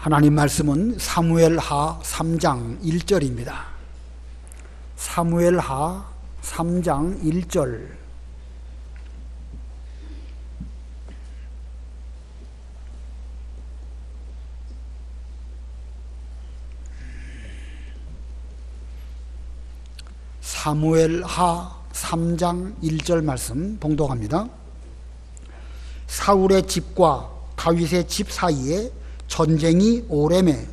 하나님 말씀은 사무엘하 3장 1절입니다. 사무엘하 3장 1절. 사무엘하 3장 1절 말씀 봉독합니다. 사울의 집과 다윗의 집 사이에 전쟁이 오래매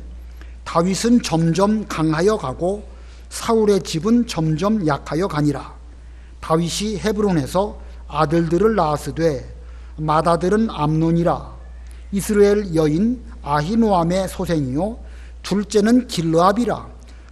다윗은 점점 강하여 가고 사울의 집은 점점 약하여 가니라. 다윗이 헤브론에서 아들들을 낳았으되 맏아들은 암논이라. 이스라엘 여인 아히노암의 소생이요 둘째는 길르압이라.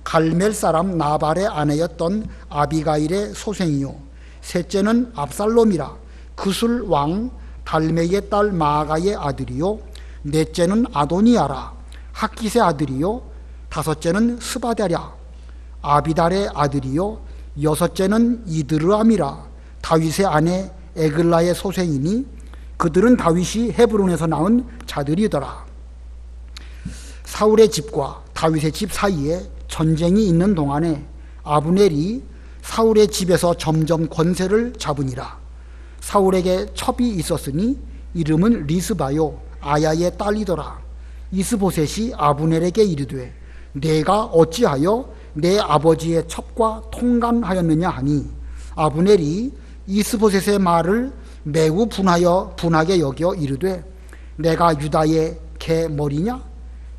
갈멜 사람 나발의 아내였던 아비가일의 소생이요 셋째는 압살롬이라. 그술 왕 달메의 딸 마아가의 아들이요 넷째는 아도니아라. 학깃의 아들이요 다섯째는 스바랴 아비달의 아들이요 여섯째는 이드르암이라. 다윗의 아내 에글라의 소생이니 그들은 다윗이 헤브론에서 낳은 자들이더라. 사울의 집과 다윗의 집 사이에 전쟁이 있는 동안에 아브넬이 사울의 집에서 점점 권세를 잡으니라. 사울에게 첩이 있었으니 이름은 리스바요 아야의 딸이더라. 이스보셋이 아브넬에게 이르되 내가 어찌하여 내 아버지의 첩과 통간하였느냐 하니 아브넬이 이스보셋의 말을 매우 분하게 여겨 이르되 내가 유다의 개 머리냐?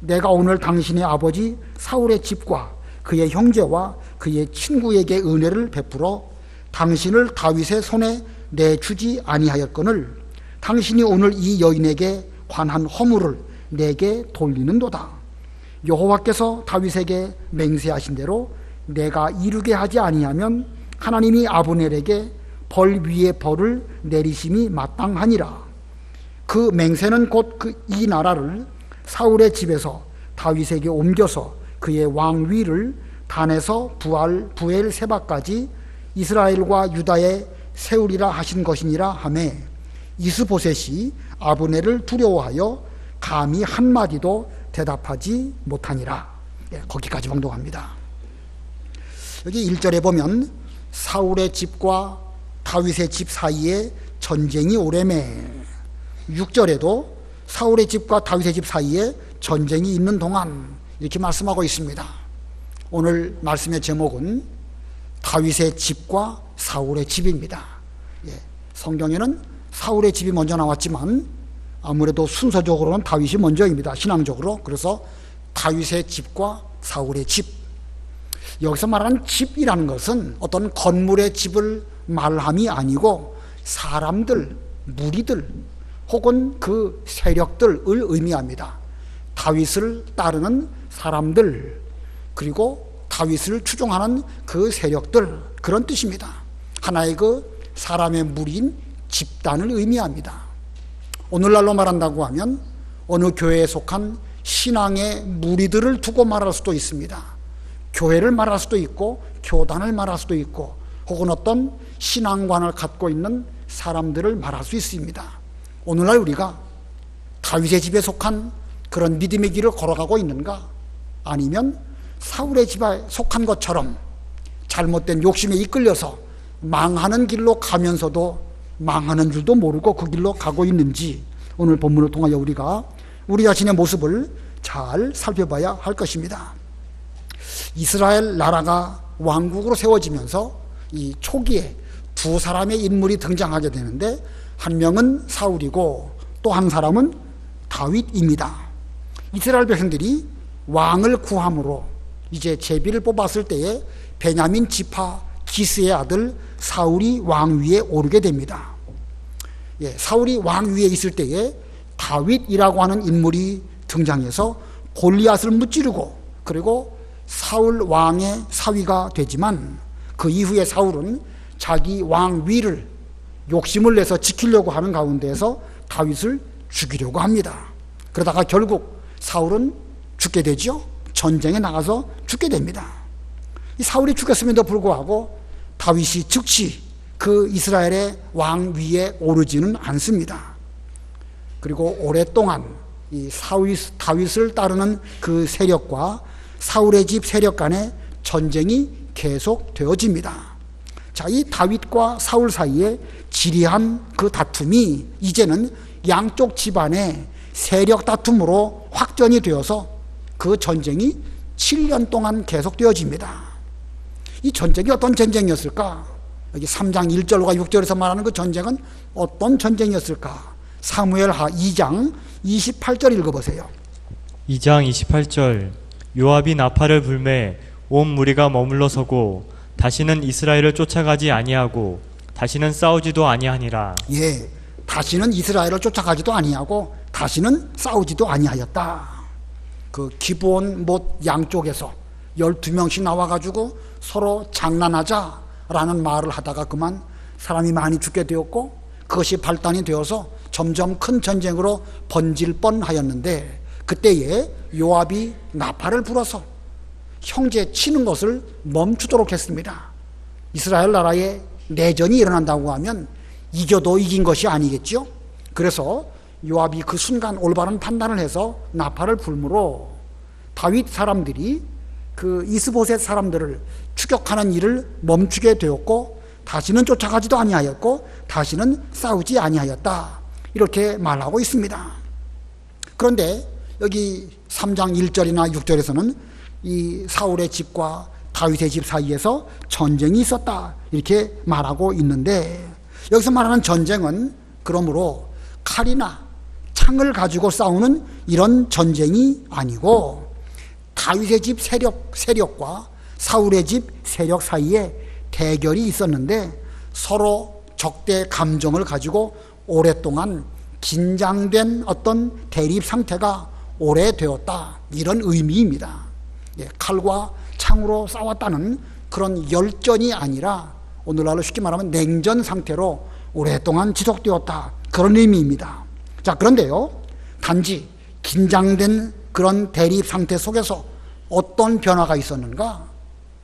내가 오늘 당신의 아버지 사울의 집과 그의 형제와 그의 친구에게 은혜를 베풀어 당신을 다윗의 손에 내주지 아니하였거늘 당신이 오늘 이 여인에게 관한 허물을 내게 돌리는도다. 여호와께서 다윗에게 맹세하신 대로 내가 이루게 하지 아니하면 하나님이 아브넬에게 벌 위에 벌을 내리심이 마땅하니라. 그 맹세는 곧 이 나라를 사울의 집에서 다윗에게 옮겨서 그의 왕위를 단에서 부엘세바까지 이스라엘과 유다에 세우리라 하신 것이니라 하매 이스보셋이 아브넬을 두려워하여 감히 한마디도 대답하지 못하니라. 거기까지 봉독합니다. 여기 1절에 보면 사울의 집과 다윗의 집 사이에 전쟁이 오래매, 6절에도 사울의 집과 다윗의 집 사이에 전쟁이 있는 동안 이렇게 말씀하고 있습니다. 오늘 말씀의 제목은 다윗의 집과 사울의 집입니다. 성경에는 사울의 집이 먼저 나왔지만 아무래도 순서적으로는 다윗이 먼저입니다. 신앙적으로. 그래서 다윗의 집과 사울의 집. 여기서 말하는 집이라는 것은 어떤 건물의 집을 말함이 아니고 사람들, 무리들 혹은 그 세력들을 의미합니다. 다윗을 따르는 사람들 그리고 다윗을 추종하는 그 세력들, 그런 뜻입니다. 하나의 그 사람의 무리인 집단을 의미합니다. 오늘날로 말한다고 하면 어느 교회에 속한 신앙의 무리들을 두고 말할 수도 있습니다. 교회를 말할 수도 있고 교단을 말할 수도 있고 혹은 어떤 신앙관을 갖고 있는 사람들을 말할 수 있습니다. 오늘날 우리가 다윗의 집에 속한 그런 믿음의 길을 걸어가고 있는가? 아니면 사울의 집에 속한 것처럼 잘못된 욕심에 이끌려서 망하는 길로 가면서도 망하는 줄도 모르고 그 길로 가고 있는지 오늘 본문을 통하여 우리가 우리 자신의 모습을 잘 살펴봐야 할 것입니다. 이스라엘 나라가 왕국으로 세워지면서 이 초기에 두 사람의 인물이 등장하게 되는데 한 명은 사울이고 또 한 사람은 다윗입니다. 이스라엘 백성들이 왕을 구함으로 이제 제비를 뽑았을 때에 베냐민 지파 기스의 아들 사울이 왕위에 오르게 됩니다. 사울이 왕위에 있을 때에 다윗이라고 하는 인물이 등장해서 골리앗을 무찌르고 그리고 사울 왕의 사위가 되지만 그 이후에 사울은 자기 왕위를 욕심을 내서 지키려고 하는 가운데에서 다윗을 죽이려고 합니다. 그러다가 결국 사울은 죽게 되죠. 전쟁에 나가서 죽게 됩니다. 이 사울이 죽였음에도 불구하고 다윗이 즉시 그 이스라엘의 왕위에 오르지는 않습니다. 그리고 오랫동안 이 다윗을 따르는 그 세력과 사울의 집 세력 간의 전쟁이 계속되어집니다. 자, 이 다윗과 사울 사이에 지리한 그 다툼이 이제는 양쪽 집안의 세력 다툼으로 확전이 되어서 그 전쟁이 7년 동안 계속되어집니다. 이 전쟁이 어떤 전쟁이었을까? 여기 3장 1절과 6절에서 말하는 그 전쟁은 어떤 전쟁이었을까? 사무엘하 2장 28절 읽어보세요. 2장 28절 요압이 나팔을 불매 온 무리가 머물러 서고 다시는 이스라엘을 쫓아가지 아니하고 다시는 싸우지도 아니하니라. 예, 다시는 이스라엘을 쫓아가지도 아니하고 다시는 싸우지도 아니하였다. 그 기브온 못 양쪽에서 12명씩 나와가지고 서로 장난하자라는 말을 하다가 그만 사람이 많이 죽게 되었고 그것이 발단이 되어서 점점 큰 전쟁으로 번질 뻔하였는데 그때에 요압이 나팔을 불어서 형제 치는 것을 멈추도록 했습니다. 이스라엘 나라에 내전이 일어난다고 하면 이겨도 이긴 것이 아니겠죠. 그래서 요압이 그 순간 올바른 판단을 해서 나팔을 불므로 다윗 사람들이 그 이스보셋 사람들을 추격하는 일을 멈추게 되었고 다시는 쫓아가지도 아니하였고 다시는 싸우지 아니하였다. 이렇게 말하고 있습니다. 그런데 여기 3장 1절이나 6절에서는 이 사울의 집과 다윗의 집 사이에서 전쟁이 있었다 이렇게 말하고 있는데 여기서 말하는 전쟁은 그러므로 칼이나 창을 가지고 싸우는 이런 전쟁이 아니고 다윗의 집 세력과 사울의 집 세력 사이에 대결이 있었는데 서로 적대 감정을 가지고 오랫동안 긴장된 어떤 대립 상태가 오래되었다 이런 의미입니다. 칼과 창으로 싸웠다는 그런 열전이 아니라 오늘날로 쉽게 말하면 냉전 상태로 오랫동안 지속되었다 그런 의미입니다. 자, 그런데요 단지 긴장된 그런 대립 상태 속에서 어떤 변화가 있었는가?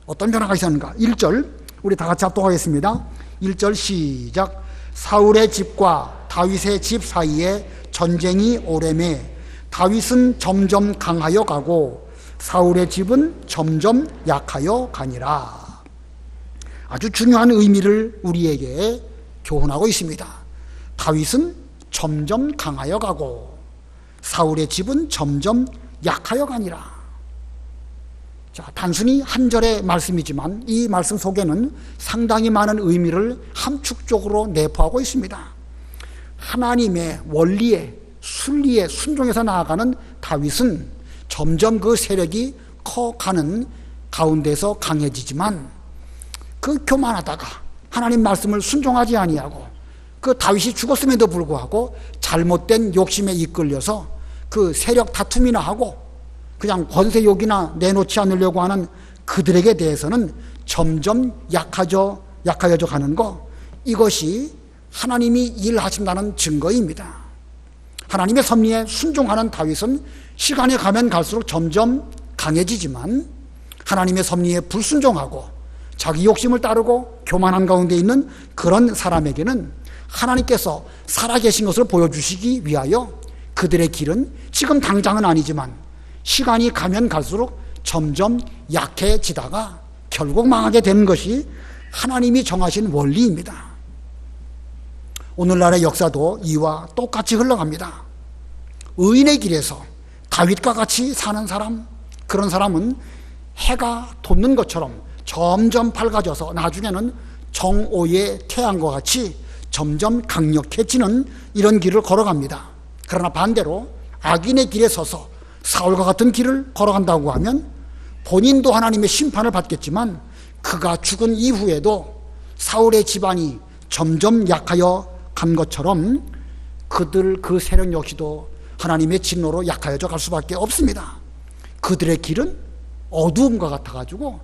1절 우리 다 같이 합독하겠습니다. 1절 시작. 사울의 집과 다윗의 집 사이에 전쟁이 오래매 다윗은 점점 강하여 가고 사울의 집은 점점 약하여 가니라. 아주 중요한 의미를 우리에게 교훈하고 있습니다. 다윗은 점점 강하여 가고 사울의 집은 점점 약하여 가니라. 자, 단순히 한 절의 말씀이지만 이 말씀 속에는 상당히 많은 의미를 함축적으로 내포하고 있습니다. 하나님의 원리에 순리에 순종해서 나아가는 다윗은 점점 그 세력이 커가는 가운데서 강해지지만 그 교만하다가 하나님 말씀을 순종하지 아니하고 그 다윗이 죽었음에도 불구하고 잘못된 욕심에 이끌려서 그 세력 다툼이나 하고 그냥 권세욕이나 내놓지 않으려고 하는 그들에게 대해서는 점점 약해져 가는 것, 이것이 하나님이 일하신다는 증거입니다. 하나님의 섭리에 순종하는 다윗은 시간이 가면 갈수록 점점 강해지지만 하나님의 섭리에 불순종하고 자기 욕심을 따르고 교만한 가운데 있는 그런 사람에게는 하나님께서 살아계신 것을 보여주시기 위하여 그들의 길은 지금 당장은 아니지만 시간이 가면 갈수록 점점 약해지다가 결국 망하게 되는 것이 하나님이 정하신 원리입니다. 오늘날의 역사도 이와 똑같이 흘러갑니다. 의인의 길에서 다윗과 같이 사는 사람, 그런 사람은 해가 돋는 것처럼 점점 밝아져서 나중에는 정오의 태양과 같이 점점 강력해지는 이런 길을 걸어갑니다. 그러나 반대로 악인의 길에 서서 사울과 같은 길을 걸어간다고 하면 본인도 하나님의 심판을 받겠지만 그가 죽은 이후에도 사울의 집안이 점점 약하여 간 것처럼 그 세력 역시도 하나님의 진노로 약하여져 갈 수밖에 없습니다. 그들의 길은 어두움과 같아가지고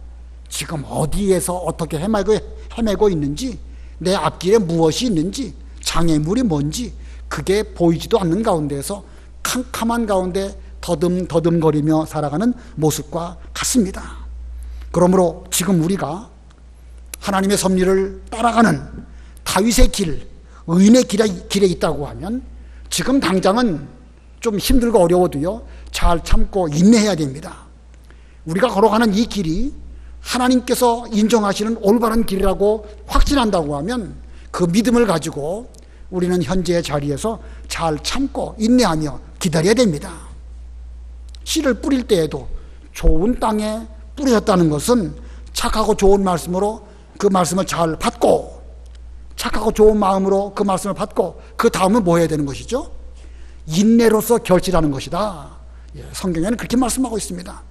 지금 어디에서 어떻게 헤매고 있는지, 내 앞길에 무엇이 있는지, 장애물이 뭔지 그게 보이지도 않는 가운데에서 캄캄한 가운데 더듬거리며 살아가는 모습과 같습니다. 그러므로 지금 우리가 하나님의 섭리를 따라가는 다윗의 길, 의인의 길에 있다고 하면 지금 당장은 좀 힘들고 어려워도요, 잘 참고 인내해야 됩니다. 우리가 걸어가는 이 길이 하나님께서 인정하시는 올바른 길이라고 확신한다고 하면 그 믿음을 가지고 우리는 현재의 자리에서 잘 참고 인내하며 기다려야 됩니다. 씨를 뿌릴 때에도 좋은 땅에 뿌려졌다는 것은 착하고 좋은 말씀으로 그 말씀을 잘 받고, 착하고 좋은 마음으로 그 말씀을 받고, 그 다음은 뭐 해야 되는 것이죠? 인내로서 결실하는 것이다. 성경에는 그렇게 말씀하고 있습니다.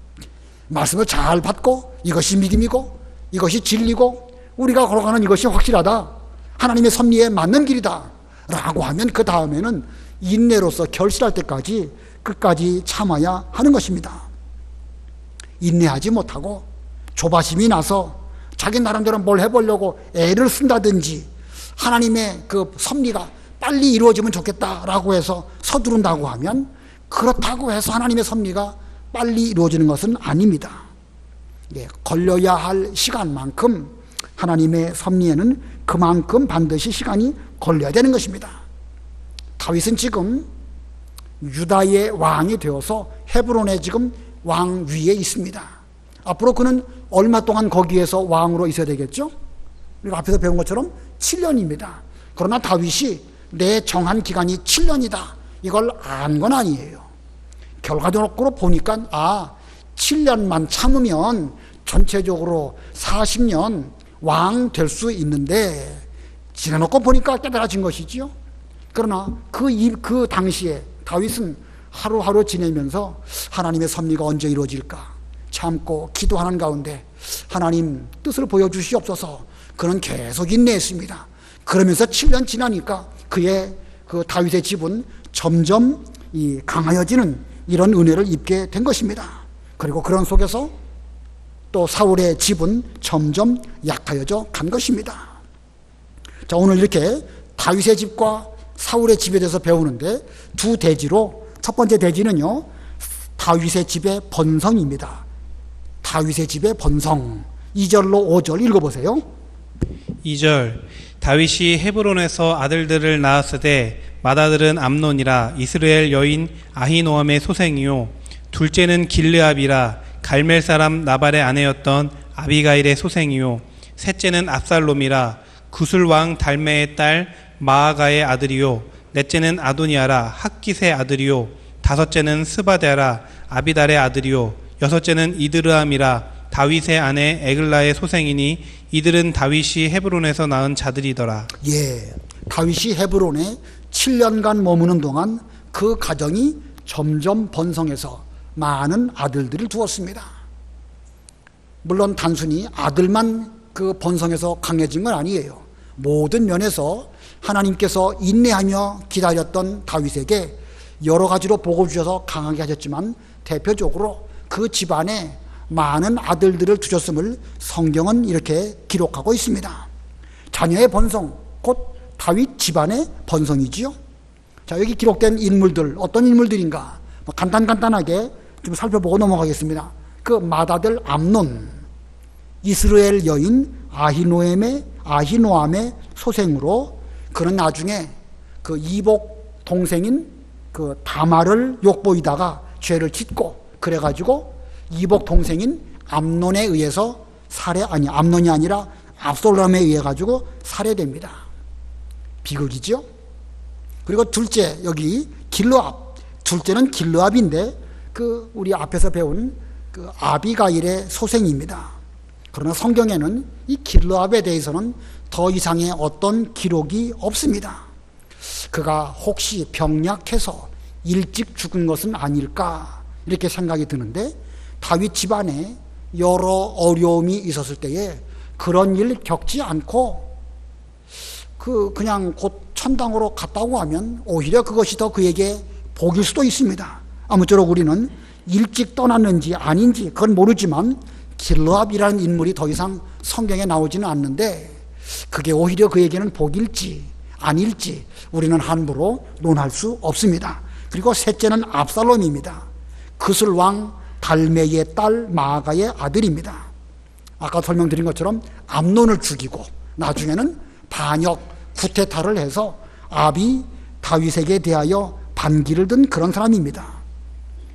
말씀을 잘 받고, 이것이 믿음이고 이것이 진리고 우리가 걸어가는 이것이 확실하다, 하나님의 섭리에 맞는 길이다 라고 하면 그 다음에는 인내로서 결실할 때까지 끝까지 참아야 하는 것입니다. 인내하지 못하고 조바심이 나서 자기 나름대로 뭘 해보려고 애를 쓴다든지, 하나님의 그 섭리가 빨리 이루어지면 좋겠다라고 해서 서두른다고 하면, 그렇다고 해서 하나님의 섭리가 빨리 이루어지는 것은 아닙니다. 걸려야 할 시간만큼 하나님의 섭리에는 그만큼 반드시 시간이 걸려야 되는 것입니다. 다윗은 지금 유다의 왕이 되어서 헤브론에 지금 왕 위에 있습니다. 앞으로 그는 얼마 동안 거기에서 왕으로 있어야 되겠죠? 우리가 앞에서 배운 것처럼 7년입니다. 그러나 다윗이 내 정한 기간이 7년이다, 이걸 안 건 아니에요. 결과적으로 보니까 7년만 참으면 전체적으로 40년 왕 될 수 있는데, 지나놓고 보니까 깨달아진 것이지요. 그러나 그 당시에 다윗은 하루하루 지내면서 하나님의 섭리가 언제 이루어질까 참고 기도하는 가운데 하나님 뜻을 보여주시옵소서, 그는 계속 인내했습니다. 그러면서 7년 지나니까 그의 그 다윗의 집은 점점 강하여지는 이런 은혜를 입게 된 것입니다. 그리고 그런 속에서 또 사울의 집은 점점 약하여져 간 것입니다. 자, 오늘 이렇게 다윗의 집과 사울의 집에 대해서 배우는데, 두 대지로, 첫 번째 대지는요, 다윗의 집의 번성입니다. 다윗의 집의 번성. 2절로 5절 읽어보세요. 2절. 다윗이 헤브론에서 아들들을 낳았으되 맏아들은 암논이라 이스라엘 여인 아히노암의 소생이요, 둘째는 길르압이라 갈멜 사람 나발의 아내였던 아비가일의 소생이요, 셋째는 압살롬이라 구술 왕 달메의 딸 마아가의 아들이요, 넷째는 아도니아라 학깃의 아들이요, 다섯째는 스바데라 아비달의 아들이요, 여섯째는 이드르암이라 다윗의 아내 에글라의 소생이니 이들은 다윗이 헤브론에서 낳은 자들이더라. 다윗이 헤브론에 7년간 머무는 동안 그 가정이 점점 번성해서 많은 아들들을 두었습니다. 물론 단순히 아들만 그 번성해서 강해진 건 아니에요. 모든 면에서 하나님께서 인내하며 기다렸던 다윗에게 여러 가지로 복을 주셔서 강하게 하셨지만, 대표적으로 그 집안에 많은 아들들을 두셨음을 성경은 이렇게 기록하고 있습니다. 자녀의 번성, 곧 다윗 집안의 번성이지요. 자, 여기 기록된 인물들, 어떤 인물들인가 간단하게 좀 살펴보고 넘어가겠습니다. 그 맏아들 암논, 이스라엘 여인 아히노암의 소생으로, 그는 나중에 그 이복 동생인 그 다말을 욕보이다가 죄를 짓고, 그래가지고 이복 동생인 암논에 의해서 암논이 아니라 압살롬에 의해 가지고 살해됩니다. 비극이죠. 그리고 둘째, 여기 길르압, 둘째는 길르압인데 그 우리 앞에서 배운 그 아비가일의 소생입니다. 그러나 성경에는 이 길르압에 대해서는 더 이상의 어떤 기록이 없습니다. 그가 혹시 병약해서 일찍 죽은 것은 아닐까 이렇게 생각이 드는데, 다윗 집안에 여러 어려움이 있었을 때에 그런 일 겪지 않고 그냥 곧 천당으로 갔다고 하면 오히려 그것이 더 그에게 복일 수도 있습니다. 아무쪼록 우리는 일찍 떠났는지 아닌지 그건 모르지만 길르압이라는 인물이 더 이상 성경에 나오지는 않는데, 그게 오히려 그에게는 복일지 아닐지 우리는 함부로 논할 수 없습니다. 그리고 셋째는 압살롬입니다. 그술 왕 달메의 딸 마아가의 아들입니다. 아까 설명드린 것처럼 암논을 죽이고 나중에는 반역 구테타를 해서 다윗에게 대하여 반기를 든 그런 사람입니다.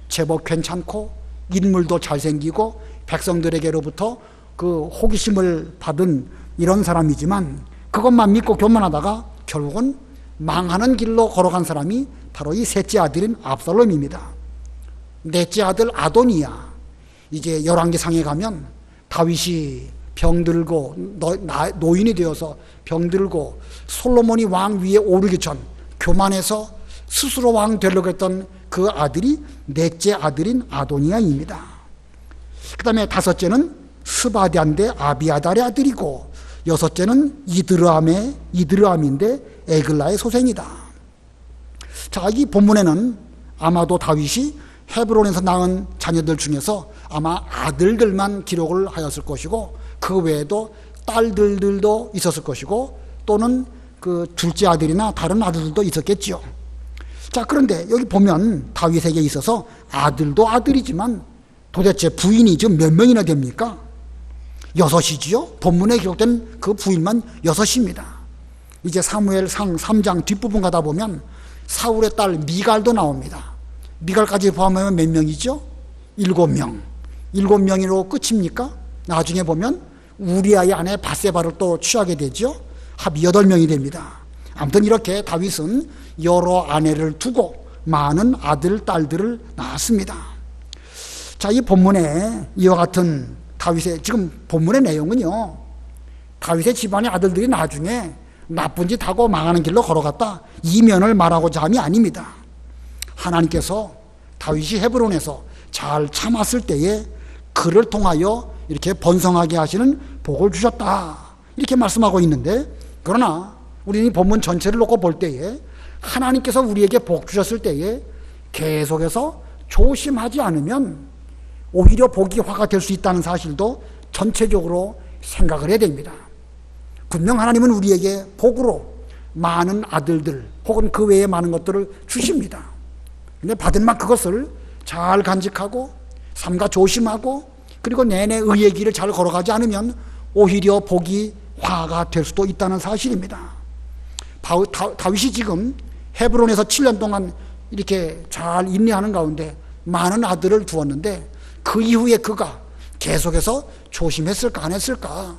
제법 괜찮고 인물도 잘생기고 백성들에게로부터 그 호기심을 받은 이런 사람이지만 그것만 믿고 교만하다가 결국은 망하는 길로 걸어간 사람이 바로 이 셋째 아들인 압살롬입니다. 넷째 아들 아도니야, 이제 열왕기상에 가면 다윗이 병들고 노인이 되어서 병들고 솔로몬이 왕 위에 오르기 전 교만해서 스스로 왕 되려고 했던 그 아들이 넷째 아들인 아도니야입니다. 그 다음에 다섯째는 스바디안데 아비아달의 아들이고, 여섯째는 이드르암인데 에글라의 소생이다. 자, 이 본문에는 아마도 다윗이 헤브론에서 낳은 자녀들 중에서 아마 아들들만 기록을 하였을 것이고, 그 외에도 딸들도 있었을 것이고, 또는 그 둘째 아들이나 다른 아들들도 있었겠지요. 자, 그런데 여기 보면 다윗에게 있어서 아들도 아들이지만 도대체 부인이 지금 몇 명이나 됩니까? 6이지요. 본문에 기록된 그 부인만 6입니다. 이제 사무엘상 3장 뒷부분 가다 보면 사울의 딸 미갈도 나옵니다. 미갈까지 포함하면 몇 명이죠? 7명. 7명으로 끝입니까? 나중에 보면 우리아의 아내 바세바를 또 취하게 되죠. 합 8명이 됩니다. 아무튼 이렇게 다윗은 여러 아내를 두고 많은 아들, 딸들을 낳았습니다. 자, 이 본문에 이와 같은 다윗의 지금 본문의 내용은요, 다윗의 집안의 아들들이 나중에 나쁜 짓 하고 망하는 길로 걸어갔다, 이 면을 말하고자 함이 아닙니다. 하나님께서 다윗이 헤브론에서 잘 참았을 때에 그를 통하여 이렇게 번성하게 하시는 복을 주셨다, 이렇게 말씀하고 있는데, 그러나 우리는 이 본문 전체를 놓고 볼 때에 하나님께서 우리에게 복 주셨을 때에 계속해서 조심하지 않으면 오히려 복이 화가 될 수 있다는 사실도 전체적으로 생각을 해야 됩니다. 분명 하나님은 우리에게 복으로 많은 아들들 혹은 그 외에 많은 것들을 주십니다. 근데 받은 만 그것을 잘 간직하고 삼가 조심하고 그리고 내내 의의 길을 잘 걸어가지 않으면 오히려 복이 화가 될 수도 있다는 사실입니다. 다윗이 지금 헤브론에서 7년 동안 이렇게 잘 인내하는 가운데 많은 아들을 두었는데, 그 이후에 그가 계속해서 조심했을까 안 했을까?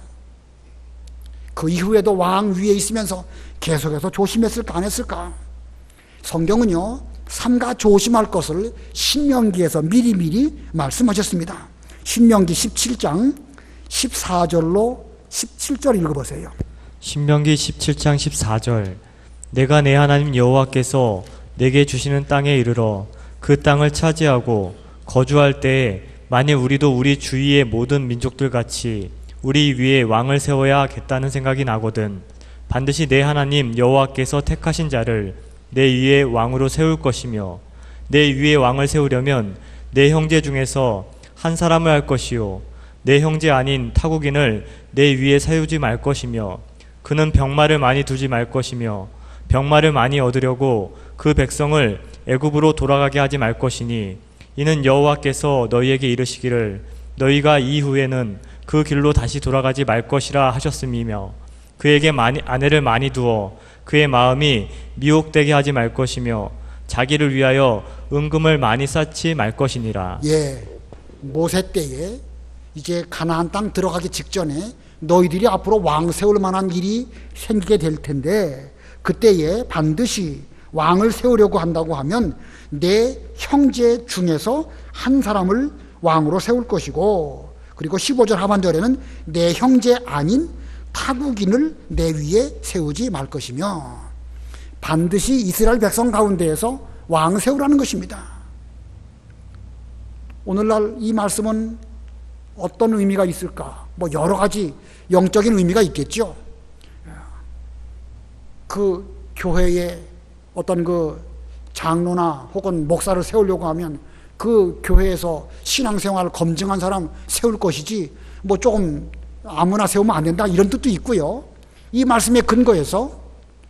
그 이후에도 왕 위에 있으면서 계속해서 조심했을까 안 했을까? 성경은요, 삼가 조심할 것을 신명기에서 미리미리 말씀하셨습니다. 신명기 17장 14절로 17절 읽어보세요. 신명기 17장 14절. 내가 내 하나님 여호와께서 내게 주시는 땅에 이르러 그 땅을 차지하고 거주할 때에 만일 우리도 우리 주위의 모든 민족들 같이 우리 위에 왕을 세워야 하겠다는 생각이 나거든 반드시 내 하나님 여호와께서 택하신 자를 내 위에 왕으로 세울 것이며, 내 위에 왕을 세우려면 내 형제 중에서 한 사람을 할 것이요 내 형제 아닌 타국인을 내 위에 세우지 말 것이며, 그는 병마를 많이 두지 말 것이며 병마를 많이 얻으려고 그 백성을 애굽으로 돌아가게 하지 말 것이니, 이는 여호와께서 너희에게 이르시기를 너희가 이후에는 그 길로 다시 돌아가지 말 것이라 하셨음이며, 그에게 아내를 많이 두어 그의 마음이 미혹되게 하지 말 것이며 자기를 위하여 은금을 많이 쌓지 말 것이니라. 예, 모세 때에 이제 가나안 땅 들어가기 직전에 너희들이 앞으로 왕 세울 만한 일이 생기게 될 텐데, 그때에 반드시 왕을 세우려고 한다고 하면 내 형제 중에서 한 사람을 왕으로 세울 것이고, 그리고 15절 하반절에는 내 형제 아닌 타국인을 내 위에 세우지 말 것이며, 반드시 이스라엘 백성 가운데에서 왕 세우라는 것입니다. 오늘날 이 말씀은 어떤 의미가 있을까? 뭐 여러 가지 영적인 의미가 있겠죠. 그 교회에 어떤 그 장로나 혹은 목사를 세우려고 하면 그 교회에서 신앙생활을 검증한 사람 세울 것이지, 뭐 조금 아무나 세우면 안 된다, 이런 뜻도 있고요. 이 말씀에 근거해서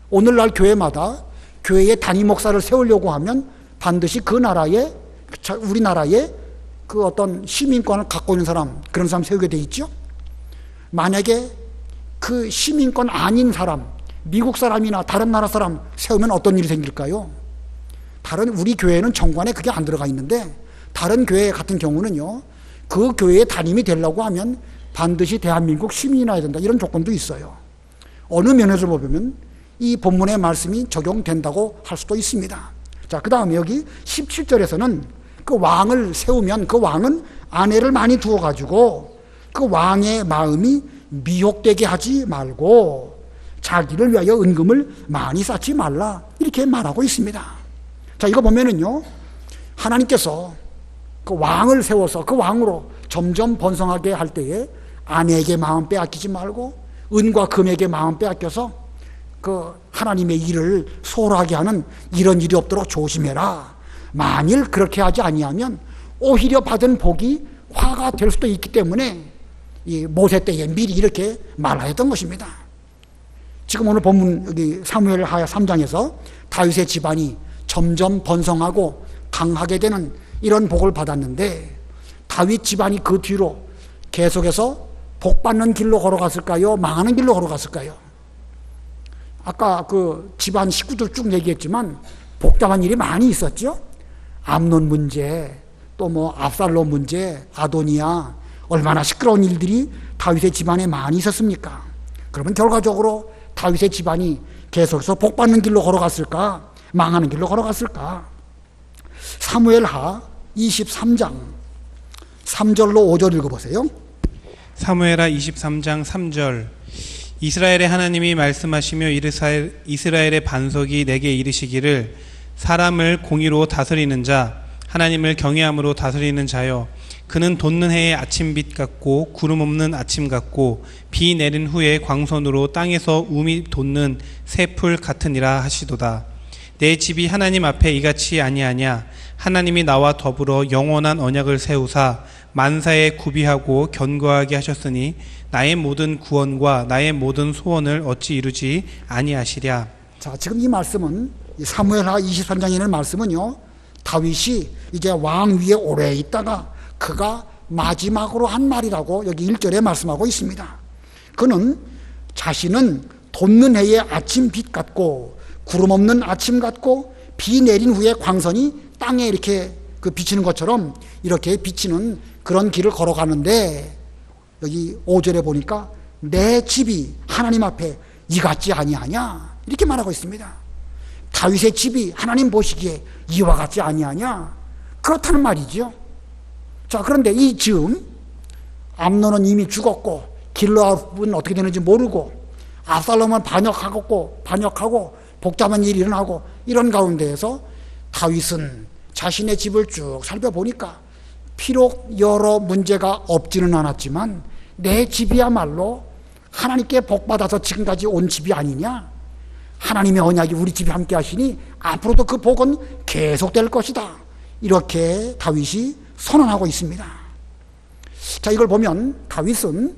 오늘날 교회마다 교회의 단임 목사를 세우려고 하면 반드시 그 나라에, 우리나라에 그 어떤 시민권을 갖고 있는 사람, 그런 사람 세우게 돼 있죠. 만약에 그 시민권 아닌 사람, 미국 사람이나 다른 나라 사람 세우면 어떤 일이 생길까요? 다른 우리 교회는 정관에 그게 안 들어가 있는데 다른 교회 같은 경우는요. 그 교회에 담임이 되려고 하면 반드시 대한민국 시민이어야 된다. 이런 조건도 있어요. 어느 면에서 보면 이 본문의 말씀이 적용된다고 할 수도 있습니다. 자, 그 다음에 여기 17절에서는 그 왕을 세우면 그 왕은 아내를 많이 두어가지고 그 왕의 마음이 미혹되게 하지 말고 자기를 위하여 은금을 많이 쌓지 말라. 이렇게 말하고 있습니다. 자, 이거 보면은요. 하나님께서 그 왕을 세워서 그 왕으로 점점 번성하게 할 때에 아내에게 마음 빼앗기지 말고 은과 금에게 마음 빼앗겨서 그 하나님의 일을 소홀하게 하는 이런 일이 없도록 조심해라. 만일 그렇게 하지 아니하면 오히려 받은 복이 화가 될 수도 있기 때문에 이 모세 때에 미리 이렇게 말하였던 것입니다. 지금 오늘 본문 여기 사무엘하 3장에서 다윗의 집안이 점점 번성하고 강하게 되는 이런 복을 받았는데 다윗 집안이 그 뒤로 계속해서 복 받는 길로 걸어갔을까요? 망하는 길로 걸어갔을까요? 아까 그 집안 식구들 쭉 얘기했지만 복잡한 일이 많이 있었죠. 암논 문제, 또 뭐 압살롬 문제, 아도니아, 얼마나 시끄러운 일들이 다윗의 집안에 많이 있었습니까? 그러면 결과적으로 다윗의 집안이 계속해서 복 받는 길로 걸어갔을까? 망하는 길로 걸어갔을까? 사무엘하 23장 3절로 5절 읽어보세요. 사무엘하 23장 3절. 이스라엘의 하나님이 말씀하시며 이스라엘의 반석이 내게 이르시기를 사람을 공의로 다스리는 자, 하나님을 경외함으로 다스리는 자여, 그는 돋는 해의 아침빛 같고 구름 없는 아침 같고 비 내린 후에 광선으로 땅에서 움이 돋는 새풀 같으니라 하시도다. 내 집이 하나님 앞에 이같이 아니하냐? 하나님이 나와 더불어 영원한 언약을 세우사 만사에 구비하고 견고하게 하셨으니 나의 모든 구원과 나의 모든 소원을 어찌 이루지 아니하시랴. 자, 지금 이 말씀은 사무엘하 23장에 있는 말씀은요. 다윗이 이제 왕 위에 오래 있다가 그가 마지막으로 한 말이라고 여기 1절에 말씀하고 있습니다. 그는 자신은 돋는 해의 아침빛 같고 구름 없는 아침 같고 비 내린 후에 광선이 땅에 이렇게 그 비치는 것처럼 이렇게 비치는 그런 길을 걸어가는데 여기 5절에 보니까 내 집이 하나님 앞에 이같지 아니하냐 이렇게 말하고 있습니다. 다윗의 집이 하나님 보시기에 이와 같지 아니하냐 그렇다는 말이죠. 자, 그런데 이 즈음 암논은 이미 죽었고 길르압은 어떻게 되는지 모르고 압살롬은 반역하고 복잡한 일이 일어나고 이런 가운데에서 다윗은 자신의 집을 쭉 살펴보니까 비록 여러 문제가 없지는 않았지만 내 집이야말로 하나님께 복받아서 지금까지 온 집이 아니냐. 하나님의 언약이 우리 집에 함께 하시니 앞으로도 그 복은 계속될 것이다. 이렇게 다윗이 선언하고 있습니다. 자, 이걸 보면 다윗은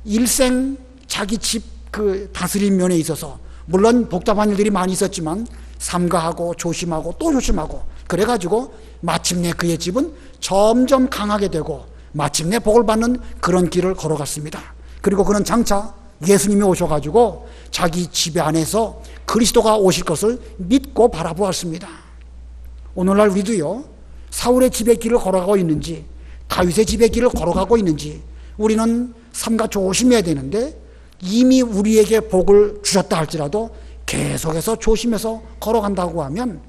일생 자기 집 그 다스림 면에 있어서 물론 복잡한 일들이 많이 있었지만 삼가하고 조심하고 또 조심하고 그래가지고 마침내 그의 집은 점점 강하게 되고 마침내 복을 받는 그런 길을 걸어갔습니다. 그리고 그는 장차 예수님이 오셔가지고 자기 집 안에서 그리스도가 오실 것을 믿고 바라보았습니다. 오늘날 우리도요, 사울의 집의 길을 걸어가고 있는지 다윗의 집의 길을 걸어가고 있는지 우리는 삼가 조심해야 되는데 이미 우리에게 복을 주셨다 할지라도 계속해서 조심해서 걸어간다고 하면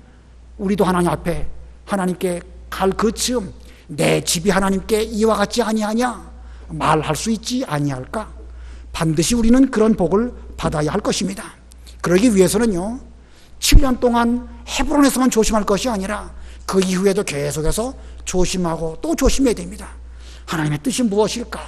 우리도 하나님 앞에 하나님께 갈 그 즈음 내 집이 하나님께 이와 같지 아니하냐 말할 수 있지 아니할까? 반드시 우리는 그런 복을 받아야 할 것입니다. 그러기 위해서는요 7년 동안 헤브론에서만 조심할 것이 아니라 그 이후에도 계속해서 조심하고 또 조심해야 됩니다. 하나님의 뜻이 무엇일까?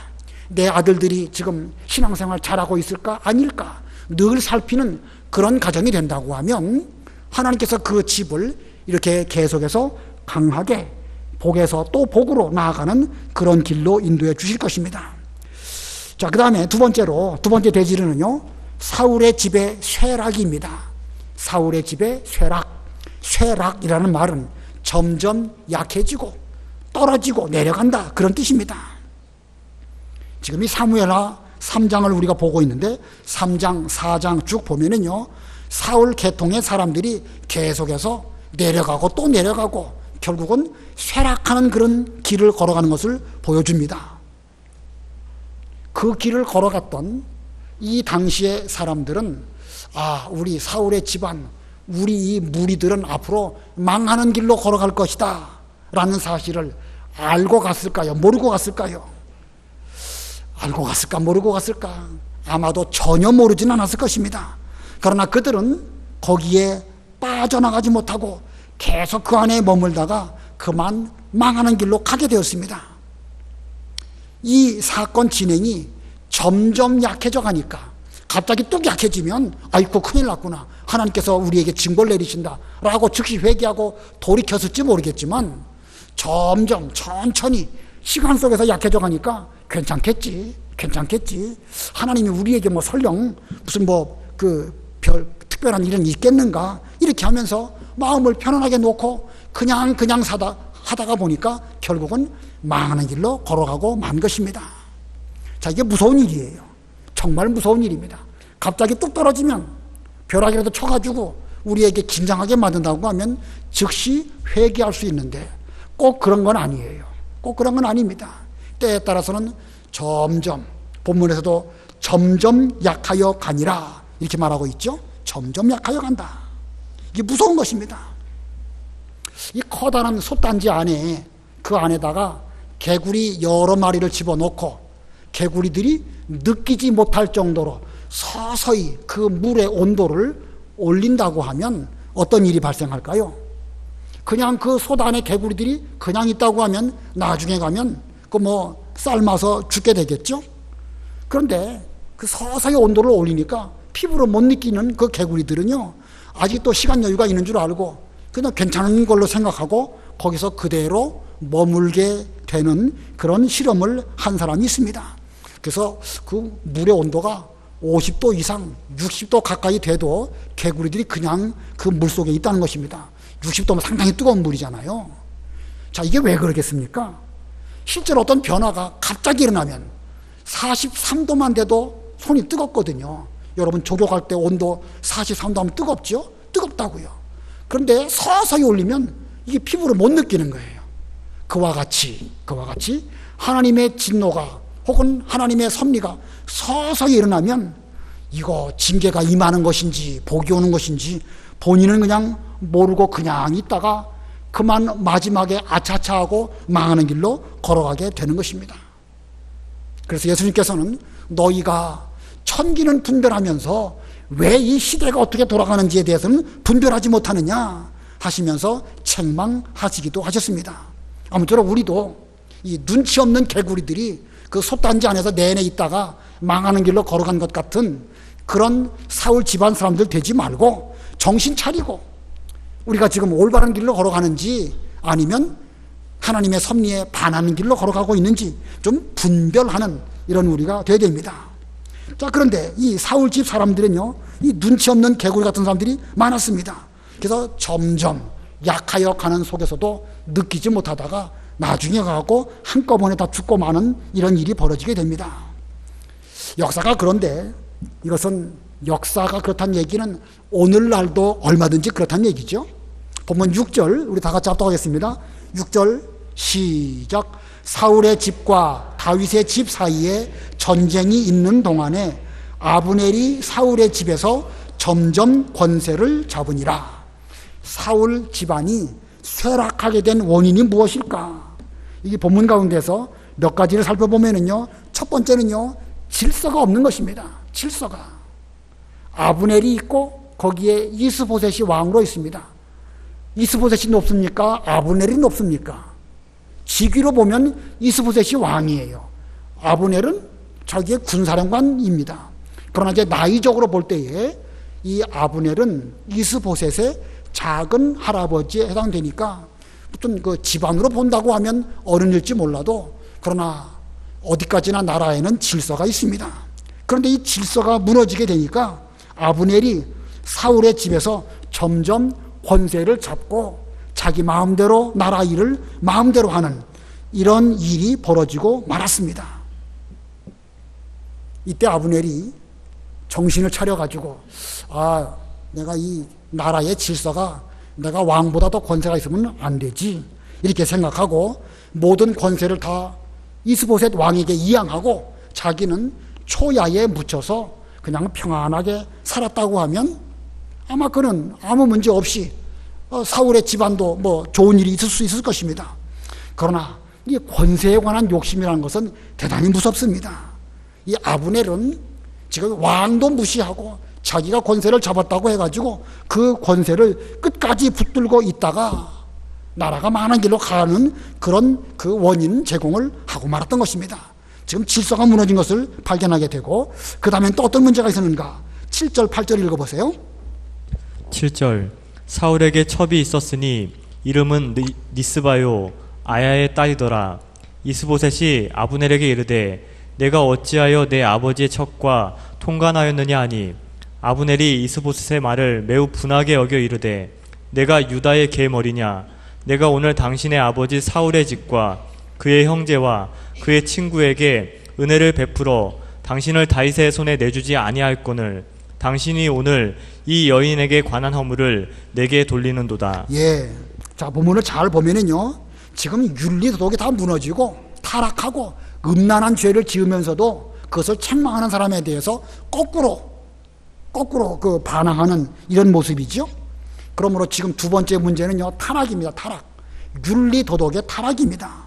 내 아들들이 지금 신앙생활 잘하고 있을까? 아닐까? 늘 살피는 그런 가정이 된다고 하면 하나님께서 그 집을 이렇게 계속해서 강하게 복에서 또 복으로 나아가는 그런 길로 인도해 주실 것입니다. 자, 그 다음에 두 번째 대지르는요 사울의 집의 쇠락입니다. 사울의 집의 쇠락이라는 말은 점점 약해지고 떨어지고 내려간다 그런 뜻입니다. 지금 이 사무엘하 3장을 우리가 보고 있는데 3장, 4장 쭉 보면은요 사울 계통의 사람들이 계속해서 내려가고 또 내려가고 결국은 쇠락하는 그런 길을 걸어가는 것을 보여줍니다. 그 길을 걸어갔던 이 당시의 사람들은 우리 사울의 집안, 우리 이 무리들은 앞으로 망하는 길로 걸어갈 것이다 라는 사실을 알고 갔을까요? 모르고 갔을까요? 알고 갔을까? 모르고 갔을까? 아마도 전혀 모르진 않았을 것입니다. 그러나 그들은 거기에 빠져나가지 못하고 계속 그 안에 머물다가 그만 망하는 길로 가게 되었습니다. 이 사건 진행이 점점 약해져 가니까 갑자기 뚝 약해지면 아이고 큰일 났구나, 하나님께서 우리에게 징벌 내리신다 라고 즉시 회개하고 돌이켰을지 모르겠지만 점점 천천히 시간 속에서 약해져 가니까 괜찮겠지, 하나님이 우리에게 뭐 설령 무슨 특별한 일은 있겠는가 이렇게 하면서 마음을 편안하게 놓고 그냥 하다가 보니까 결국은 망하는 길로 걸어가고 만 것입니다. 자, 이게 무서운 일이에요. 정말 무서운 일입니다. 갑자기 뚝 떨어지면 벼락이라도 쳐가지고 우리에게 긴장하게 만든다고 하면 즉시 회개할 수 있는데 꼭 그런 건 아니에요. 꼭 그런 건 아닙니다. 때에 따라서는 점점, 본문에서도 점점 약하여 가니라 이렇게 말하고 있죠. 점점 약하여 간다. 이게 무서운 것입니다. 이 커다란 솥단지 안에, 그 안에다가 개구리 여러 마리를 집어넣고 개구리들이 느끼지 못할 정도로 서서히 그 물의 온도를 올린다고 하면 어떤 일이 발생할까요? 그냥 그 솥 안에 개구리들이 그냥 있다고 하면 나중에 가면 삶아서 죽게 되겠죠? 그런데 그 서서히 온도를 올리니까 피부로 못 느끼는 그 개구리들은요, 아직도 시간 여유가 있는 줄 알고 그냥 괜찮은 걸로 생각하고 거기서 그대로 머물게 되는 그런 실험을 한 사람이 있습니다. 그래서 그 물의 온도가 50도 이상, 60도 가까이 돼도 개구리들이 그냥 그 물 속에 있다는 것입니다. 60도면 상당히 뜨거운 물이잖아요. 자, 이게 왜 그러겠습니까? 실제로 어떤 변화가 갑자기 일어나면 43도만 돼도 손이 뜨겁거든요. 여러분 조격할 때 온도 43도 하면 뜨겁죠? 뜨겁다고요. 그런데 서서히 올리면 이게 피부로 못 느끼는 거예요. 그와 같이 하나님의 진노가 혹은 하나님의 섭리가 서서히 일어나면 이거 징계가 임하는 것인지 복이 오는 것인지 본인은 그냥 모르고 그냥 있다가 그만 마지막에 아차차하고 망하는 길로 걸어가게 되는 것입니다. 그래서 예수님께서는 너희가 천기는 분별하면서 왜 이 시대가 어떻게 돌아가는지에 대해서는 분별하지 못하느냐 하시면서 책망하시기도 하셨습니다. 아무쪼록 우리도 이 눈치 없는 개구리들이 그 솥단지 안에서 내내 있다가 망하는 길로 걸어간 것 같은 그런 사울 집안 사람들 되지 말고 정신 차리고 우리가 지금 올바른 길로 걸어가는지 아니면 하나님의 섭리에 반하는 길로 걸어가고 있는지 좀 분별하는 이런 우리가 되어야 됩니다. 자, 그런데 이 사울 집 사람들은요, 이 눈치 없는 개구리 같은 사람들이 많았습니다. 그래서 점점 약하여 가는 속에서도 느끼지 못하다가 나중에 가고 한꺼번에 다 죽고 마는 이런 일이 벌어지게 됩니다. 역사가 그런데 이것은 역사가 그렇다는 얘기는 오늘날도 얼마든지 그렇다는 얘기죠. 본문 6절 우리 다 같이 합독하겠습니다. 6절 시작. 사울의 집과 다윗의 집 사이에 전쟁이 있는 동안에 아브넬이 사울의 집에서 점점 권세를 잡으니라. 사울 집안이 쇠락하게 된 원인이 무엇일까? 이게 본문 가운데서 몇 가지를 살펴보면은요, 첫 번째는요, 질서가 없는 것입니다. 질서가. 아브넬이 있고 거기에 이스보셋이 왕으로 있습니다. 이스보셋이 높습니까? 아브넬이 높습니까? 직위로 보면 이스보셋이 왕이에요. 아브넬은 자기의 군사령관입니다. 그러나 이제 나이적으로 볼 때에 이 아브넬은 이스보셋의 작은 할아버지에 해당되니까 어떤 그 집안으로 본다고 하면 어른일지 몰라도 그러나 어디까지나 나라에는 질서가 있습니다. 그런데 이 질서가 무너지게 되니까 아브넬이 사울의 집에서 점점 권세를 잡고 자기 마음대로 나라 일을 마음대로 하는 이런 일이 벌어지고 말았습니다. 이때 아브넬이 정신을 차려가지고 내가 이 나라의 질서가 내가 왕보다 더 권세가 있으면 안 되지. 이렇게 생각하고 모든 권세를 다 이스보셋 왕에게 이양하고 자기는 초야에 묻혀서 그냥 평안하게 살았다고 하면 아마 그는 아무 문제 없이 사울의 집안도 뭐 좋은 일이 있을 수 있을 것입니다. 그러나 이 권세에 관한 욕심이라는 것은 대단히 무섭습니다. 이 아브넬은 지금 왕도 무시하고 자기가 권세를 잡았다고 해가지고 그 권세를 끝까지 붙들고 있다가 나라가 망하는 길로 가는 그런 그 원인 제공을 하고 말았던 것입니다. 지금 질서가 무너진 것을 발견하게 되고 그 다음엔 또 어떤 문제가 있었는가? 7절 8절 읽어보세요. 7절 사울에게 첩이 있었으니 이름은 니스바요 아야의 딸이더라. 이스보셋이 아브넬에게 이르되 내가 어찌하여 내 아버지의 첩과 통관하였느냐 하니 아브넬이 이스보셋의 말을 매우 분하게 여겨 이르되 내가 유다의 계머리냐 내가 오늘 당신의 아버지 사울의 집과 그의 형제와 그의 친구에게 은혜를 베풀어 당신을 다윗의 손에 내주지 아니할거늘 당신이 오늘 이 여인에게 관한 허물을 내게 돌리는도다. 예. 자, 본문을 잘 보면은요, 지금 윤리도덕이 다 무너지고 타락하고 음란한 죄를 지으면서도 그것을 책망하는 사람에 대해서 거꾸로 그 반항하는 이런 모습이죠. 그러므로 지금 두 번째 문제는요, 타락입니다. 타락. 윤리도덕의 타락입니다.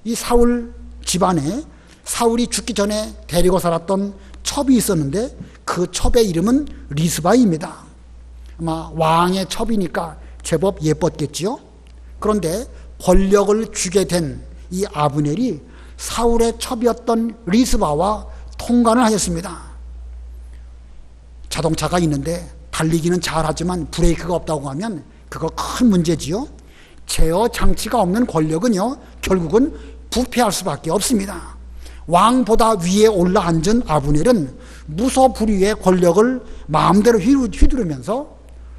이 사울 집안에 사울이 죽기 전에 데리고 살았던 첩이 있었는데 그 첩의 이름은 리스바입니다. 아마 왕의 첩이니까 제법 예뻤겠지요. 그런데 권력을 주게 된 이 아브넬이 사울의 첩이었던 리스바와 통관을 하였습니다. 자동차가 있는데 달리기는 잘하지만 브레이크가 없다고 하면 그거 큰 문제지요. 제어 장치가 없는 권력은요, 결국은 부패할 수밖에 없습니다. 왕보다 위에 올라앉은 아브넬은 무소불위의 권력을 마음대로 휘두르면서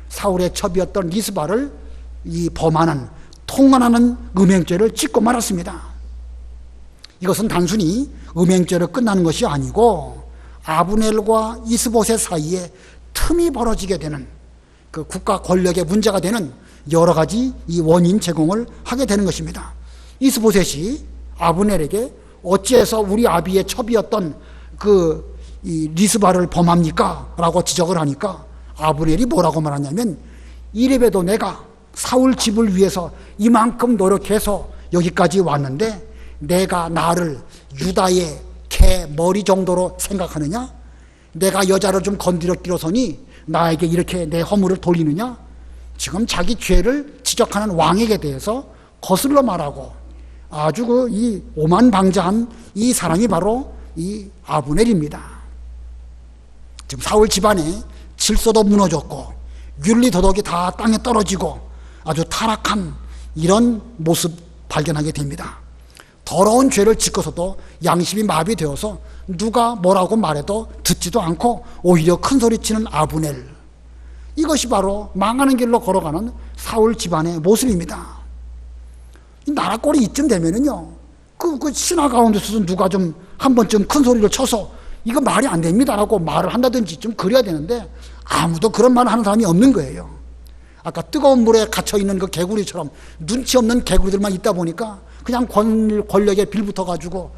사울의 첩이었던 리스바를 이 범하는 통관하는 음행죄를 짓고 말았습니다. 이것은 단순히 음행죄로 끝나는 것이 아니고 아브넬과 이스보셋 사이에 틈이 벌어지게 되는 그 국가 권력의 문제가 되는 여러 가지 이 원인 제공을 하게 되는 것입니다. 이스보셋이 아브넬에게 어찌해서 우리 아비의 첩이었던 이 리스바를 범합니까? 라고 지적을 하니까 아브넬이 뭐라고 말하냐면 이래봬도 내가 사울 집을 위해서 이만큼 노력해서 여기까지 왔는데 내가 나를 유다의 개 머리 정도로 생각하느냐? 내가 여자를 좀 건드렸기로서니 나에게 이렇게 내 허물을 돌리느냐? 지금 자기 죄를 지적하는 왕에게 대해서 거슬러 말하고 아주 이 오만방자한 이 사람이 바로 이 아브넬입니다. 지금 사울 집안에 질서도 무너졌고 윤리도덕이 다 땅에 떨어지고 아주 타락한 이런 모습 발견하게 됩니다. 더러운 죄를 짓고서도 양심이 마비되어서 누가 뭐라고 말해도 듣지도 않고 오히려 큰소리치는 아브넬. 이것이 바로 망하는 길로 걸어가는 사울 집안의 모습입니다. 나라 꼴이 이쯤 되면은요, 그 신하 가운데서 누가 좀 한 번쯤 큰 소리를 쳐서 이거 말이 안 됩니다라고 말을 한다든지 좀 그래야 되는데 아무도 그런 말을 하는 사람이 없는 거예요. 아까 뜨거운 물에 갇혀있는 그 개구리처럼 눈치 없는 개구리들만 있다 보니까 그냥 권력에 빌붙어가지고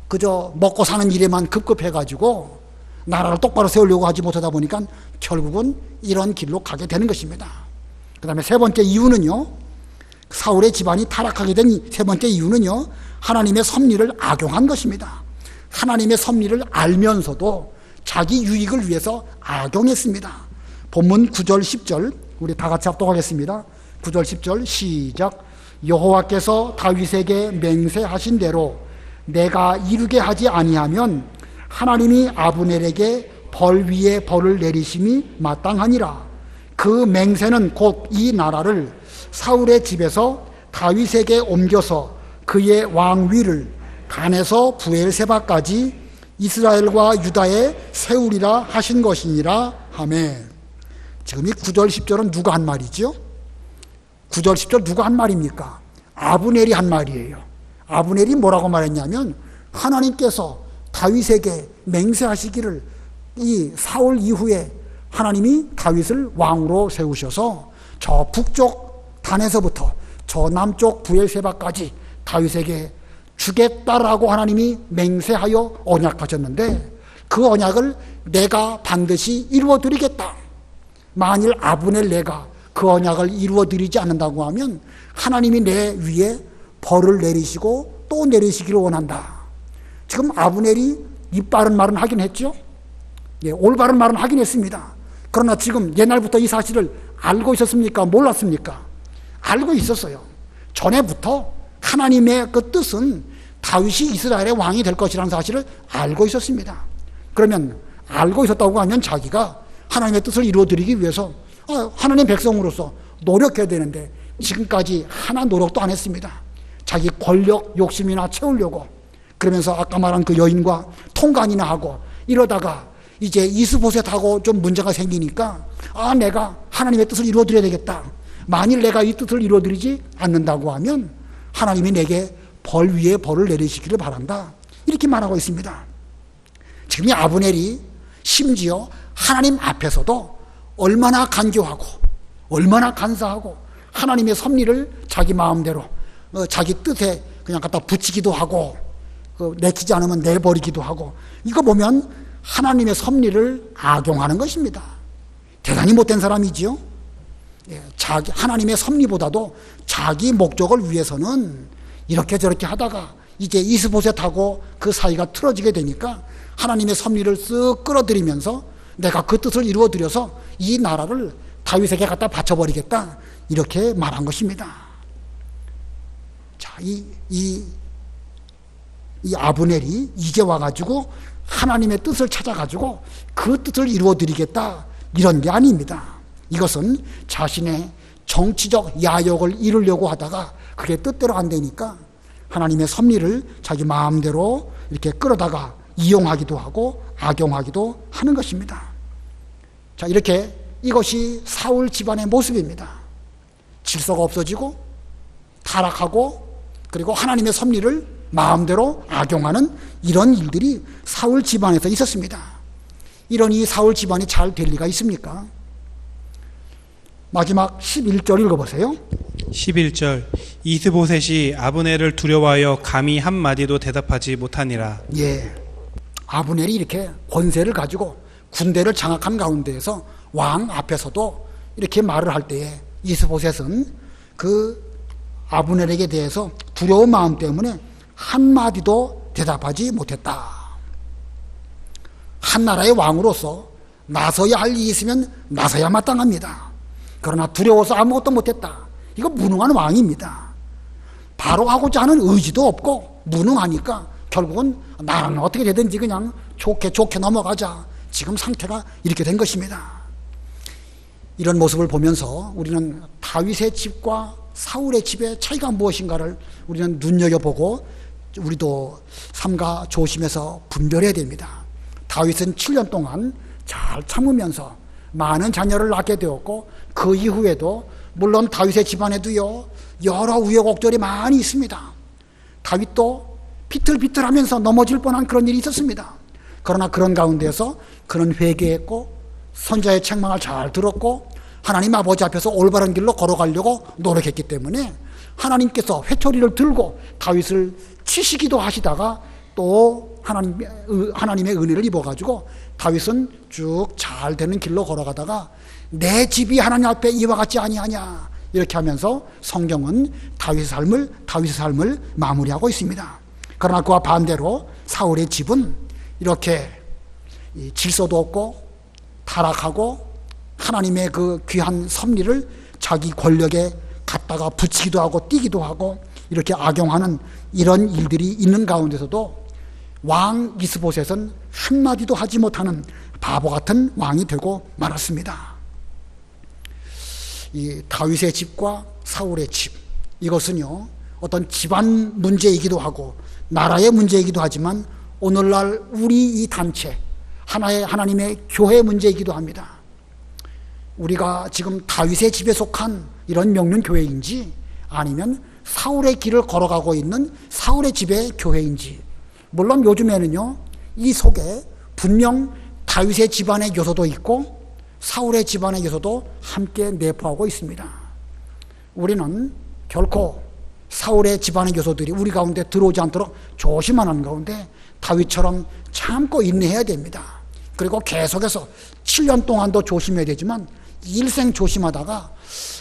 그저 먹고 사는 일에만 급급해가지고 나라를 똑바로 세우려고 하지 못하다 보니까 결국은 이런 길로 가게 되는 것입니다. 그 다음에 세 번째 이유는요, 사울의 집안이 타락하게 된 세 번째 이유는요, 하나님의 섭리를 악용한 것입니다. 하나님의 섭리를 알면서도 자기 유익을 위해서 악용했습니다. 본문 9절 10절 우리 다 같이 합독하겠습니다. 9절 10절 시작. 여호와께서 다윗에게 맹세하신 대로 내가 이루게 하지 아니하면 하나님이 아브넬에게 벌 위에 벌을 내리심이 마땅하니라. 그 맹세는 곧 이 나라를 사울의 집에서 다윗에게 옮겨서 그의 왕위를 단에서 부엘세바까지 이스라엘과 유다에 세우리라 하신 것이니라 하매. 지금 이 9절 10절은 누가 한 말이죠? 9절 10절 누가 한 말입니까? 아브넬이 한 말이에요. 아브넬이 뭐라고 말했냐면 하나님께서 다윗에게 맹세하시기를 이 사울 이후에 하나님이 다윗을 왕으로 세우셔서 저 북쪽 단에서부터 저 남쪽 부엘세바까지 다윗에게 주겠다라고 하나님이 맹세하여 언약하셨는데 그 언약을 내가 반드시 이루어드리겠다. 만일 아브넬 내가 그 언약을 이루어드리지 않는다고 하면 하나님이 내 위에 벌을 내리시고 또 내리시기를 원한다. 지금 아브넬이 입 바른 말은 하긴 했죠. 예, 올바른 말은 하긴 했습니다. 그러나 지금 옛날부터 이 사실을 알고 있었습니까? 몰랐습니까? 알고 있었어요. 전에부터 하나님의 그 뜻은 다윗이 이스라엘의 왕이 될 것이라는 사실을 알고 있었습니다. 그러면 알고 있었다고 하면 자기가 하나님의 뜻을 이루어드리기 위해서 하나님 백성으로서 노력해야 되는데 지금까지 하나 노력도 안 했습니다. 자기 권력 욕심이나 채우려고 그러면서 아까 말한 그 여인과 통관이나 하고 이러다가 이제 이스보셋하고 좀 문제가 생기니까 내가 하나님의 뜻을 이루어드려야 되겠다. 만일 내가 이 뜻을 이루어드리지 않는다고 하면 하나님이 내게 벌 위에 벌을 내리시기를 바란다. 이렇게 말하고 있습니다. 지금 이 아브넬이 심지어 하나님 앞에서도 얼마나 간교하고 얼마나 간사하고 하나님의 섭리를 자기 마음대로 자기 뜻에 그냥 갖다 붙이기도 하고 내키지 않으면 내버리기도 하고 이거 보면 하나님의 섭리를 악용하는 것입니다. 대단히 못된 사람이지요. 하나님의 섭리보다도 자기 목적을 위해서는 이렇게 저렇게 하다가 이제 이스보셋하고 그 사이가 틀어지게 되니까 하나님의 섭리를 쓱 끌어들이면서 내가 그 뜻을 이루어드려서 이 나라를 다윗에게 갖다 바쳐버리겠다 이렇게 말한 것입니다. 자, 이 아브넬이 이제 와가지고 하나님의 뜻을 찾아가지고 그 뜻을 이루어드리겠다 이런 게 아닙니다. 이것은 자신의 정치적 야욕을 이루려고 하다가 그게 뜻대로 안 되니까 하나님의 섭리를 자기 마음대로 이렇게 끌어다가 이용하기도 하고 악용하기도 하는 것입니다. 자, 이렇게 이것이 사울 집안의 모습입니다. 질서가 없어지고 타락하고 그리고 하나님의 섭리를 마음대로 악용하는 이런 일들이 사울 집안에서 있었습니다. 이런 이 사울 집안이 잘 될 리가 있습니까? 마지막 11절 읽어보세요. 11절 이스보셋이 아브넬을 두려워하여 감히 한마디도 대답하지 못하니라. 예, 아브넬이 이렇게 권세를 가지고 군대를 장악한 가운데에서 왕 앞에서도 이렇게 말을 할 때에 이스보셋은 그 아브넬에게 대해서 두려운 마음 때문에 한마디도 대답하지 못했다. 한 나라의 왕으로서 나서야 할 일이 있으면 나서야 마땅합니다. 그러나 두려워서 아무것도 못했다. 이거 무능한 왕입니다. 바로 하고자 하는 의지도 없고 무능하니까 결국은 나는 어떻게 되든지 그냥 좋게 넘어가자. 지금 상태가 이렇게 된 것입니다. 이런 모습을 보면서 우리는 다윗의 집과 사울의 집의 차이가 무엇인가를 우리는 눈여겨보고 우리도 삼가 조심해서 분별해야 됩니다. 다윗은 7년 동안 잘 참으면서 많은 자녀를 낳게 되었고 그 이후에도 물론 다윗의 집안에도요 여러 우여곡절이 많이 있습니다. 다윗도 비틀비틀하면서 넘어질 뻔한 그런 일이 있었습니다. 그러나 그런 가운데서 그는 회개했고 선자의 책망을 잘 들었고 하나님 아버지 앞에서 올바른 길로 걸어가려고 노력했기 때문에 하나님께서 회초리를 들고 다윗을 치시기도 하시다가 또 하나님의 은혜를 입어가지고 다윗은 쭉 잘 되는 길로 걸어가다가 내 집이 하나님 앞에 이와 같지 아니하냐 이렇게 하면서 성경은 다윗의 삶을 마무리하고 있습니다. 그러나 그와 반대로 사울의 집은 이렇게 질서도 없고 타락하고 하나님의 그 귀한 섭리를 자기 권력에 갖다가 붙이기도 하고 띄기도 하고 이렇게 악용하는 이런 일들이 있는 가운데서도 왕 이스보셋은 한마디도 하지 못하는 바보 같은 왕이 되고 말았습니다. 이 다윗의 집과 사울의 집, 이것은요 어떤 집안 문제이기도 하고 나라의 문제이기도 하지만 오늘날 우리 이 단체 하나의 하나님의 교회 문제이기도 합니다. 우리가 지금 다윗의 집에 속한 이런 명륜교회인지 아니면 사울의 길을 걸어가고 있는 사울의 집의 교회인지, 물론 요즘에는요 이 속에 분명 다윗의 집안의 요소도 있고 사울의 집안에게서도 함께 내포하고 있습니다. 우리는 결코 사울의 집안의 교소들이 우리 가운데 들어오지 않도록 조심하는 가운데 다윗처럼 참고 인내해야 됩니다. 그리고 계속해서 7년 동안도 조심해야 되지만 일생 조심하다가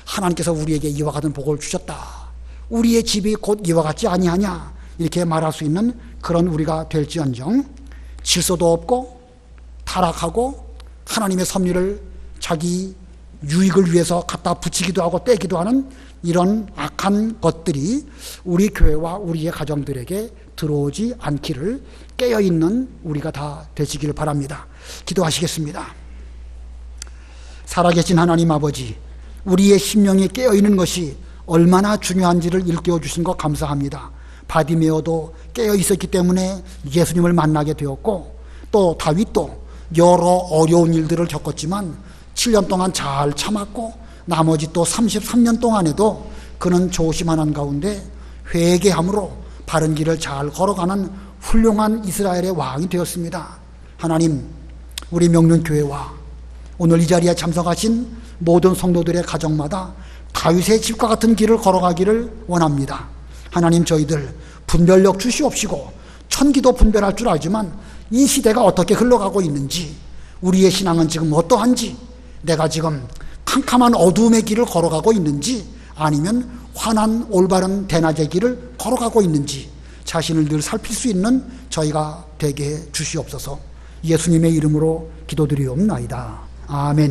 하나님께서 우리에게 이와 같은 복을 주셨다. 우리의 집이 곧 이와 같지 아니하냐 이렇게 말할 수 있는 그런 우리가 될지언정 질서도 없고 타락하고 하나님의 섭리를 자기 유익을 위해서 갖다 붙이기도 하고 떼기도 하는 이런 악한 것들이 우리 교회와 우리의 가정들에게 들어오지 않기를 깨어있는 우리가 다 되시기를 바랍니다. 기도하시겠습니다. 살아계신 하나님 아버지, 우리의 심령이 깨어있는 것이 얼마나 중요한지를 일깨워 주신 것 감사합니다. 바디메어도 깨어 있었기 때문에 예수님을 만나게 되었고 또 다윗도 여러 어려운 일들을 겪었지만 7년 동안 잘 참았고 나머지 또 33년 동안에도 그는 조심하는 가운데 회개함으로 바른 길을 잘 걸어가는 훌륭한 이스라엘의 왕이 되었습니다. 하나님, 우리 명륜교회와 오늘 이 자리에 참석하신 모든 성도들의 가정마다 다윗의 집과 같은 길을 걸어가기를 원합니다. 하나님, 저희들 분별력 주시옵시고 천기도 분별할 줄 알지만 이 시대가 어떻게 흘러가고 있는지, 우리의 신앙은 지금 어떠한지, 내가 지금 캄캄한 어두움의 길을 걸어가고 있는지 아니면 환한 올바른 대낮의 길을 걸어가고 있는지 자신을 늘 살필 수 있는 저희가 되게 해 주시옵소서. 예수님의 이름으로 기도드리옵나이다. 아멘.